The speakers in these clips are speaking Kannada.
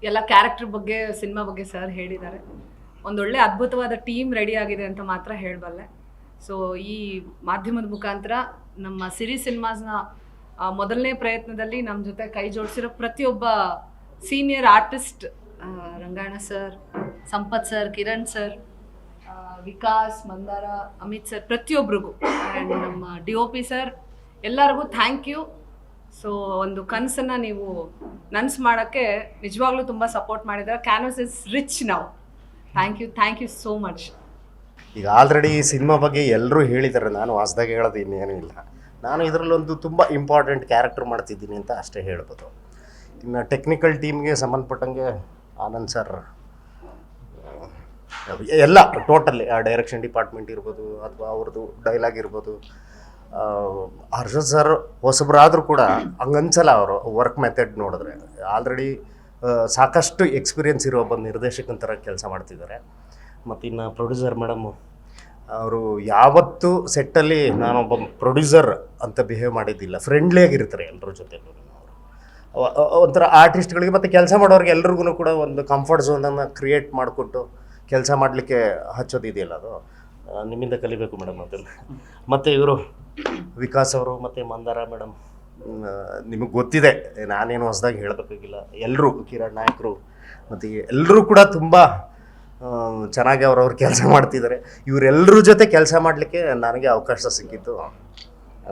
ಎಲ್ಲ ಕ್ಯಾರೆಕ್ಟರ್ ಬಗ್ಗೆ ಸಿನಿಮಾ ಬಗ್ಗೆ ಸರ್ ಹೇಳಿದ್ದಾರೆ. ಒಂದೊಳ್ಳೆ ಅದ್ಭುತವಾದ ಟೀಮ್ ರೆಡಿ ಆಗಿದೆ ಅಂತ ಮಾತ್ರ ಹೇಳಬಲ್ಲೆ. ಸೊ ಈ ಮಾಧ್ಯಮದ ಮುಖಾಂತರ ನಮ್ಮ ಸಿರಿ ಸಿನಿಮಾಸ್ನ ಮೊದಲನೇ ಪ್ರಯತ್ನದಲ್ಲಿ ನಮ್ಮ ಜೊತೆ ಕೈ ಜೋಡಿಸಿರೋ ಪ್ರತಿಯೊಬ್ಬ senior artist, Rangayana sir, Sampath sir, Kiran sir, Vikas, Mandara, Amit sir, ಪ್ರತಿಯೊಬ್ಬರಿಗೂ, ಆ್ಯಂಡ್ ನಮ್ಮ DOP ಸರ್, ಎಲ್ಲರಿಗೂ ಥ್ಯಾಂಕ್ ಯು. ಸೊ ಒಂದು ಕನಸನ್ನು ನೀವು ನನಸು ಮಾಡೋಕ್ಕೆ ನಿಜವಾಗ್ಲೂ ತುಂಬ ಸಪೋರ್ಟ್ ಮಾಡಿದ್ದಾರೆ. ಕ್ಯಾನ್ವಸ್ ಇಸ್ ರಿಚ್ ನಾವು. Thank you so much. ಈಗ ಆಲ್ರೆಡಿ ಈ ಸಿನಿಮಾ ಬಗ್ಗೆ ಎಲ್ಲರೂ ಹೇಳಿದ್ದಾರೆ, ನಾನು ಹೊಸ್ದಾಗಿ ಹೇಳೋದು ಇನ್ನೇನೂ ಇಲ್ಲ. ನಾನು ಇದರಲ್ಲೊಂದು ತುಂಬ ಇಂಪಾರ್ಟೆಂಟ್ ಕ್ಯಾರೆಕ್ಟರ್ ಮಾಡ್ತಿದ್ದೀನಿ ಅಂತ ಅಷ್ಟೇ ಹೇಳ್ಬೋದು. ಇನ್ನು ಟೆಕ್ನಿಕಲ್ ಟೀಮ್ಗೆ ಸಂಬಂಧಪಟ್ಟಂಗೆ ಆನಂದ್ ಸರ್ ಎಲ್ಲ ಟೋಟಲಿ ಡೈರೆಕ್ಷನ್ ಡಿಪಾರ್ಟ್ಮೆಂಟ್ ಇರ್ಬೋದು ಅಥವಾ ಅವ್ರದ್ದು ಡೈಲಾಗ್ ಇರ್ಬೋದು, ಹರ್ಷದ್ ಸರ್ ಹೊಸಬ್ರಾದರೂ ಕೂಡ ಹಂಗನ್ಸಲ್ಲ. ಅವರು ವರ್ಕ್ ಮೆಥಡ್ ನೋಡಿದ್ರೆ ಆಲ್ರೆಡಿ ಸಾಕಷ್ಟು ಎಕ್ಸ್ಪೀರಿಯೆನ್ಸ್ ಇರೋ ಒಬ್ಬ ನಿರ್ದೇಶಕನ ಥರ ಕೆಲಸ ಮಾಡ್ತಿದ್ದಾರೆ. ಮತ್ತು ಇನ್ನು ಪ್ರೊಡ್ಯೂಸರ್ ಮೇಡಮು ಅವರು ಯಾವತ್ತೂ ಸೆಟ್ಟಲ್ಲಿ ನಾನೊಬ್ಬ ಪ್ರೊಡ್ಯೂಸರ್ ಅಂತ ಬಿಹೇವ್ ಮಾಡಿದ್ದಿಲ್ಲ. ಫ್ರೆಂಡ್ಲಿಯಾಗಿರ್ತಾರೆ ಎಲ್ಲರ ಜೊತೆ. ಒಂಥರ ಆರ್ಟಿಸ್ಟ್ಗಳಿಗೆ ಮತ್ತು ಕೆಲಸ ಮಾಡೋರಿಗೆ ಎಲ್ರಿಗೂ ಕೂಡ ಒಂದು ಕಂಫರ್ಟ್ ಝೋನನ್ನು ಕ್ರಿಯೇಟ್ ಮಾಡಿಕೊಟ್ಟು ಕೆಲಸ ಮಾಡಲಿಕ್ಕೆ ಹಚ್ಚೋದಿದೆಯಲ್ಲ, ಅದು ನಿಮ್ಮಿಂದ ಕಲಿಬೇಕು ಮೇಡಮ್. ಅದನ್ನು ಮತ್ತು ಇವರು ವಿಕಾಸ್ ಅವರು ಮತ್ತು ಮಂದಾರ ಮೇಡಮ್, ನಿಮಗೆ ಗೊತ್ತಿದೆ, ನಾನೇನು ಹೊಸದಾಗಿ ಹೇಳಬೇಕಾಗಿಲ್ಲ. ಎಲ್ಲರೂ ಕಿರಣ್ ನಾಯಕರು ಮತ್ತು ಎಲ್ಲರೂ ಕೂಡ ತುಂಬ ಚೆನ್ನಾಗಿ ಅವ್ರವ್ರ ಕೆಲಸ ಮಾಡ್ತಿದ್ದಾರೆ. ಇವರೆಲ್ಲರ ಜೊತೆ ಕೆಲಸ ಮಾಡಲಿಕ್ಕೆ ನನಗೆ ಅವಕಾಶ ಸಿಕ್ಕಿತ್ತು,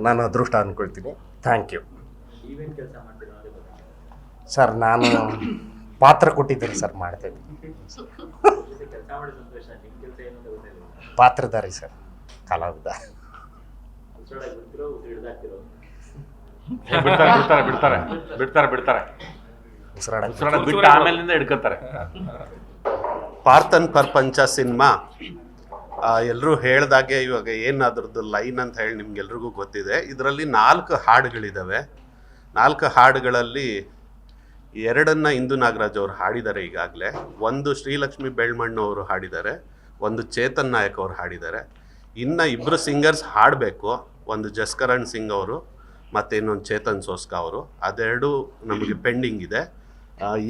ನಾನು ಅದೃಷ್ಟ ಅಂದ್ಕೊಳ್ತೀನಿ. Thank you sir. ನಾನು ಪಾತ್ರ ಕೊಟ್ಟಿದ್ದೀನಿ ಸರ್, ಮಾಡ್ತಾಯಿದ್ದೀನಿ. ಪಾತ್ರಧಾರಿ ಸರ್, ಕಲಾವಿದ. ಆಮೇಲಿಂದ ಹಿಡ್ಕೊತಾರೆ. ಪಾರ್ಥನ್ ಪ್ರಪಂಚ ಸಿನಿಮಾ ಎಲ್ಲರೂ ಹೇಳ್ದಾಗೆ ಇವಾಗ ಏನು ಅದ್ರದ್ದು ಲೈನ್ ಅಂತ ಹೇಳಿ ನಿಮ್ಗೆಲ್ರಿಗೂ ಗೊತ್ತಿದೆ. ಇದರಲ್ಲಿ 4 ಹಾಡುಗಳಿದ್ದಾವೆ. 4 ಹಾಡುಗಳಲ್ಲಿ 2 ಇಂದು ನಾಗರಾಜ್ ಅವರು ಹಾಡಿದ್ದಾರೆ ಈಗಾಗಲೇ. ಒಂದು ಶ್ರೀಲಕ್ಷ್ಮಿ ಬೆಳ್ಮಣ್ಣು ಅವರು ಹಾಡಿದ್ದಾರೆ, ಒಂದು ಚೇತನ್ ನಾಯಕ್ ಅವರು ಹಾಡಿದ್ದಾರೆ. ಇನ್ನು 2 ಸಿಂಗರ್ಸ್ ಹಾಡಬೇಕು, ಒಂದು ಜಸ್ಕರಣ್ ಸಿಂಗ್ ಅವರು ಮತ್ತು ಇನ್ನೊಂದು ಚೇತನ್ ಸೋಸ್ಕಾ ಅವರು. ಅದೆರಡು ನಮಗೆ ಪೆಂಡಿಂಗ್ ಇದೆ.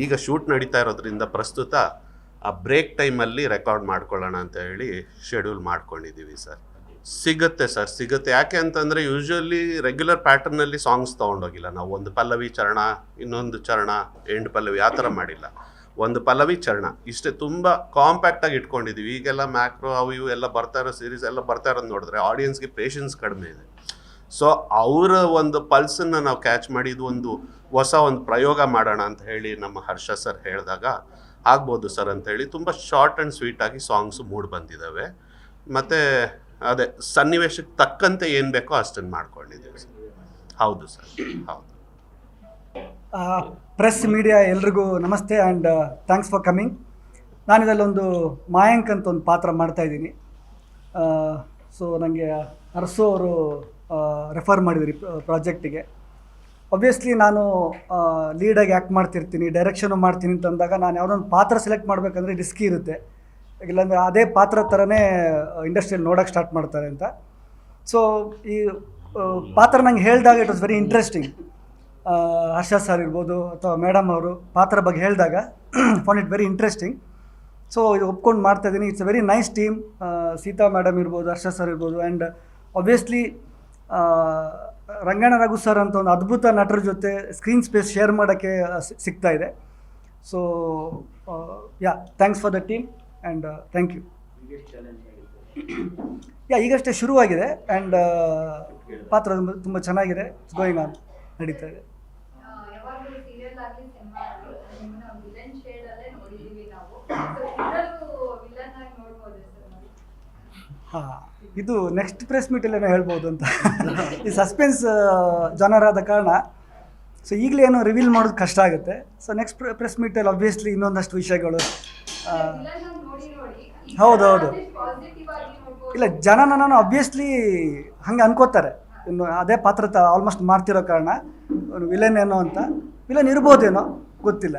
ಈಗ ಶೂಟ್ ನಡೀತಾ ಇರೋದ್ರಿಂದ ಪ್ರಸ್ತುತ ಆ ಬ್ರೇಕ್ ಟೈಮಲ್ಲಿ ರೆಕಾರ್ಡ್ ಮಾಡ್ಕೊಳ್ಳೋಣ ಅಂತ ಹೇಳಿ ಶೆಡ್ಯೂಲ್ ಮಾಡ್ಕೊಂಡಿದ್ದೀವಿ ಸರ್. ಸಿಗುತ್ತೆ ಸರ್, ಸಿಗುತ್ತೆ. ಯಾಕೆ ಅಂತಂದರೆ ಯೂಶ್ವಲಿ ರೆಗ್ಯುಲರ್ ಪ್ಯಾಟರ್ನಲ್ಲಿ ಸಾಂಗ್ಸ್ ತೊಗೊಂಡೋಗಿಲ್ಲ ನಾವು. ಒಂದು ಪಲ್ಲವಿ ಚರಣ, ಇನ್ನೊಂದು ಚರಣ, ಎಂಡ್ ಪಲ್ಲವಿ, ಆ ಥರ ಮಾಡಿಲ್ಲ. ಒಂದು ಪಲ್ಲವಿ ಚರಣ ಇಷ್ಟೇ, ತುಂಬ ಕಾಂಪ್ಯಾಕ್ಟಾಗಿ ಇಟ್ಕೊಂಡಿದ್ದೀವಿ. ಈಗೆಲ್ಲ ಮ್ಯಾಕ್ರೋ ಅವು ಇವು ಎಲ್ಲ ಬರ್ತಾ ಇರೋ ಸೀರೀಸ್ ಎಲ್ಲ ಬರ್ತಾ ಇರೋದು ನೋಡಿದ್ರೆ ಆಡಿಯನ್ಸ್ಗೆ ಪೇಷನ್ಸ್ ಕಡಿಮೆ ಇದೆ. ಸೊ ಅವರ ಒಂದು ಪಲ್ಸನ್ನು ನಾವು ಕ್ಯಾಚ್ ಮಾಡಿ ಇದು ಒಂದು ಹೊಸ ಒಂದು ಪ್ರಯೋಗ ಮಾಡೋಣ ಅಂತ ಹೇಳಿ ನಮ್ಮ ಹರ್ಷ ಸರ್ ಹೇಳಿದಾಗ ಆಗ್ಬೋದು ಸರ್ ಅಂಥೇಳಿ ತುಂಬ ಶಾರ್ಟ್ ಆ್ಯಂಡ್ ಸ್ವೀಟಾಗಿ ಸಾಂಗ್ಸು ಮೂಡ್ ಬಂದಿದ್ದಾವೆ. ಮತ್ತು ಅದೇ ಸನ್ನಿವೇಶಕ್ಕೆ ತಕ್ಕಂತೆ ಏನು ಬೇಕೋ ಅಷ್ಟನ್ನು ಮಾಡ್ಕೊಂಡಿದ್ದೀವಿ ಸರ್. ಹೌದು ಸರ್, ಹೌದು. ಪ್ರೆಸ್ ಮೀಡಿಯಾ ಎಲ್ರಿಗೂ ನಮಸ್ತೆ ಆ್ಯಂಡ್ ಥ್ಯಾಂಕ್ಸ್ ಫಾರ್ ಕಮಿಂಗ್. ನಾನಿದಲ್ಲೊಂದು ಮಾಯಾಂಕ್ ಅಂತ ಒಂದು ಪಾತ್ರ ಮಾಡ್ತಾಯಿದ್ದೀನಿ. ಸೊ ನನಗೆ ಅರಸು ಅವರು ರೆಫರ್ ಮಾಡಿದ್ರಿ ಪ್ರಾಜೆಕ್ಟಿಗೆ. ಒಬ್ವಿಯಸ್ಲಿ ನಾನು ಲೀಡಾಗಿ ಆ್ಯಕ್ಟ್ ಮಾಡ್ತಿರ್ತೀನಿ, ಡೈರೆಕ್ಷನು ಮಾಡ್ತೀನಿ ಅಂತಂದಾಗ ನಾನು ಯಾವುದೊಂದು ಪಾತ್ರ ಸೆಲೆಕ್ಟ್ ಮಾಡಬೇಕಂದ್ರೆ ರಿಸ್ಕಿ ಇರುತ್ತೆ. ಇಲ್ಲಾಂದರೆ ಅದೇ ಪಾತ್ರ ಥರನೇ ಇಂಡಸ್ಟ್ರಿಯಲ್ಲಿ ನೋಡೋಕ್ಕೆ ಸ್ಟಾರ್ಟ್ ಮಾಡ್ತಾರೆ ಅಂತ. ಸೊ ಈ ಪಾತ್ರ ನಂಗೆ ಹೇಳಿದಾಗ it was very interesting. Harsha sir ಇರ್ಬೋದು ಅಥವಾ ಮೇಡಮ್ ಅವರು ಪಾತ್ರ ಬಗ್ಗೆ ಹೇಳಿದಾಗ phone it very interesting. So ಇದು ಒಪ್ಕೊಂಡು ಮಾಡ್ತಾಯಿದ್ದೀನಿ. It's a very nice team. Sita madam ಇರ್ಬೋದು, ಹರ್ಷ ಸರ್ ಇರ್ಬೋದು, and obviously Ranganna Raghu sir ಅಂತ ಒಂದು ಅದ್ಭುತ ನಟರ ಜೊತೆ ಸ್ಕ್ರೀನ್ ಸ್ಪೇಸ್ ಶೇರ್ ಮಾಡೋಕ್ಕೆ ಸಿಗ್ತಾ ಇದೆ. So yeah, thanks for the team and thank you. Yeah, ಈಗಷ್ಟೇ ಶುರುವಾಗಿದೆ ಆ್ಯಂಡ್ ಪಾತ್ರ ತುಂಬ ಚೆನ್ನಾಗಿದೆ. ಇಟ್ಸ್ ಗೋಯಿಂಗ್ ಆನ್, ನಡೀತಾ ಇದೆ. ಹಾಂ, ಇದು ನೆಕ್ಸ್ಟ್ ಪ್ರೆಸ್ ಮೀಟಲ್ಲೇನೋ ಹೇಳ್ಬೋದು ಅಂತ. ಈ ಸಸ್ಪೆನ್ಸ್ ಜಾನರ್ ಆದ ಕಾರಣ ಸೊ ಈಗಲೇ ಏನೋ ರಿವೀಲ್ ಮಾಡೋದು ಕಷ್ಟ ಆಗುತ್ತೆ. ಸೊ ನೆಕ್ಸ್ಟ್ ಪ್ರೆಸ್ ಮೀಟಲ್ಲಿ ಆಬ್ವಿಯಸ್ಲಿ ಇನ್ನೊಂದಷ್ಟು ವಿಷಯಗಳು. ಹೌದೌದು, ಇಲ್ಲ ಜನ ನನ್ನನ್ನು ಆಬ್ವಿಯಸ್ಲಿ ಹಂಗೆ ಅನ್ಕೋತಾರೆ. ಇನ್ನು ಅದೇ ಪಾತ್ರ ಆಲ್ಮೋಸ್ಟ್ ಮಾಡ್ತಿರೋ ಕಾರಣ ವಿಲನ್ ಏನೋ ಅಂತ. ವಿಲನ್ ಇರ್ಬೋದೇನೋ, ಗೊತ್ತಿಲ್ಲ.